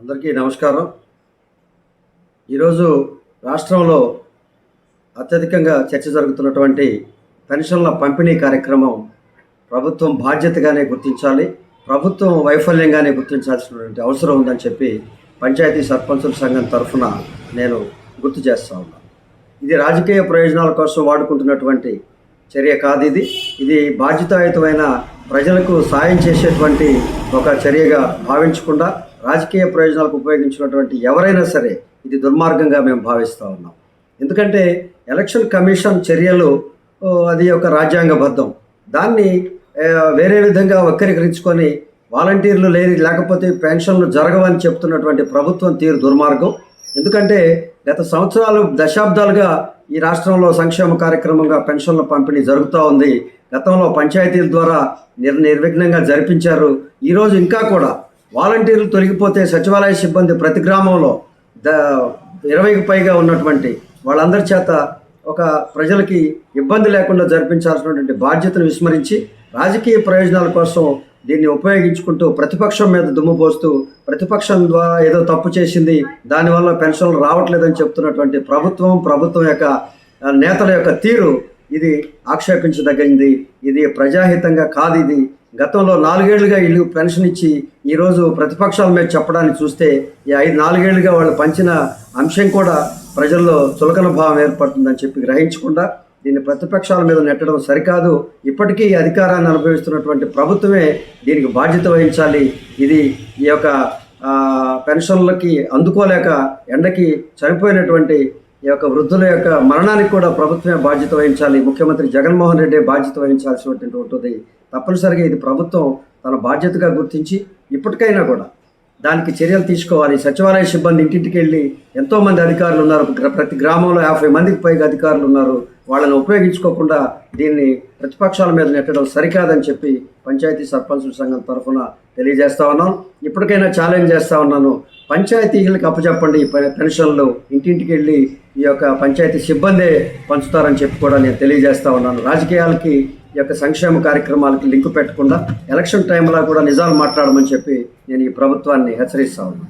అందరికీ నమస్కారం. ఈరోజు రాష్ట్రంలో అత్యధికంగా చర్చ జరుగుతున్నటువంటి పెన్షన్ల పంపిణీ కార్యక్రమం ప్రభుత్వం బాధ్యతగానే గుర్తించాలి, ప్రభుత్వం వైఫల్యంగానే గుర్తించాల్సినటువంటి అవసరం ఉందని చెప్పి పంచాయతీ సర్పంచుల సంఘం తరఫున నేను గుర్తు చేస్తా ఉన్నాను. ఇది రాజకీయ ప్రయోజనాల కోసం వాడుకుంటున్నటువంటి చర్య కాదు. ఇది బాధ్యతాయుతమైన ప్రజలకు సాయం చేసేటువంటి ఒక చర్యగా భావించకుండా రాజకీయ ప్రయోజనాలకు ఉపయోగించినటువంటి ఎవరైనా సరే ఇది దుర్మార్గంగా మేము భావిస్తూ ఉన్నాం. ఎందుకంటే ఎలక్షన్ కమిషన్ చర్యలు అది ఒక రాజ్యాంగబద్ధం. దాన్ని వేరే విధంగా వక్రీకరించుకొని వాలంటీర్లు లేకపోతే పెన్షన్లు జరగవని చెప్తున్నటువంటి ప్రభుత్వం తీరు దుర్మార్గం. ఎందుకంటే గత సంవత్సరాలు దశాబ్దాలుగా ఈ రాష్ట్రంలో సంక్షేమ కార్యక్రమంగా పెన్షన్ల పంపిణీ జరుగుతూ ఉంది. గతంలో పంచాయతీల ద్వారా నిర్విఘ్నంగా జరిపించారు. ఈరోజు ఇంకా కూడా వాలంటీర్లు తొలగిపోతే సచివాలయ సిబ్బంది ప్రతి గ్రామంలో 20కి పైగా ఉన్నటువంటి వాళ్ళందరి చేత ఒక ప్రజలకి ఇబ్బంది లేకుండా జరిపించాల్సినటువంటి బాధ్యతను విస్మరించి రాజకీయ ప్రయోజనాల కోసం దీన్ని ఉపయోగించుకుంటూ ప్రతిపక్షం మీద దుమ్ము పోస్తూ ప్రతిపక్షం ద్వారా ఏదో తప్పు చేసింది, దానివల్ల పెన్షన్లు రావట్లేదని చెప్తున్నటువంటి ప్రభుత్వం యొక్క నేతల యొక్క తీరు ఇది ఆక్షేపించదగింది. ఇది ప్రజాహితంగా కాదు. ఇది గతంలో 4 ఏళ్లుగా వీళ్ళు పెన్షన్ ఇచ్చి ఈరోజు ప్రతిపక్షాల మీద చెప్పడానికి చూస్తే ఈ 4 ఏళ్లుగా వాళ్ళు పంచిన అంశం కూడా ప్రజల్లో చులకన భావం ఏర్పడుతుందని చెప్పి గ్రహించకుండా దీన్ని ప్రతిపక్షాల మీద నెట్టడం సరికాదు. ఇప్పటికీ అధికారాన్ని అనుభవిస్తున్నటువంటి ప్రభుత్వమే దీనికి బాధ్యత వహించాలి. ఇది ఈ యొక్క పెన్షన్లకి అందుకోలేక ఎండకి చనిపోయినటువంటి ఈ యొక్క వృద్ధుల యొక్క మరణానికి కూడా ప్రభుత్వమే బాధ్యత వహించాలి. ముఖ్యమంత్రి జగన్మోహన్ రెడ్డి బాధ్యత వహించాల్సినటువంటి ఉంటుంది. తప్పనిసరిగా ఇది ప్రభుత్వం తన బాధ్యతగా గుర్తించి ఇప్పటికైనా కూడా దానికి చర్యలు తీసుకోవాలి. సచివాలయ సిబ్బంది ఇంటింటికి వెళ్ళి ఎంతోమంది అధికారులు ఉన్నారు. ప్రతి గ్రామంలో 50 మందికి పైగా అధికారులు ఉన్నారు. వాళ్ళని ఉపయోగించుకోకుండా దీన్ని ప్రతిపక్షాల మీద నెట్టడం సరికాదని చెప్పి పంచాయతీ సర్పంచుల సంఘం తరఫున తెలియజేస్తా ఉన్నాను. ఇప్పటికైనా ఛాలెంజ్ చేస్తూ ఉన్నాను. పంచాయతీలకు అప్పచెప్పండి ఈ పెన్షన్లు. ఇంటింటికి వెళ్ళి ఈ యొక్క పంచాయతీ సిబ్బందే పంచుతారని చెప్పి కూడా నేను తెలియజేస్తా ఉన్నాను. రాజకీయాలకి ఈ యొక్క సంక్షేమ కార్యక్రమాలకి లింకు పెట్టకుండా ఎలక్షన్ టైంలో కూడా నిజాలు మాట్లాడమని చెప్పి నేను ఈ ప్రభుత్వాన్ని హెచ్చరిస్తా ఉన్నాను.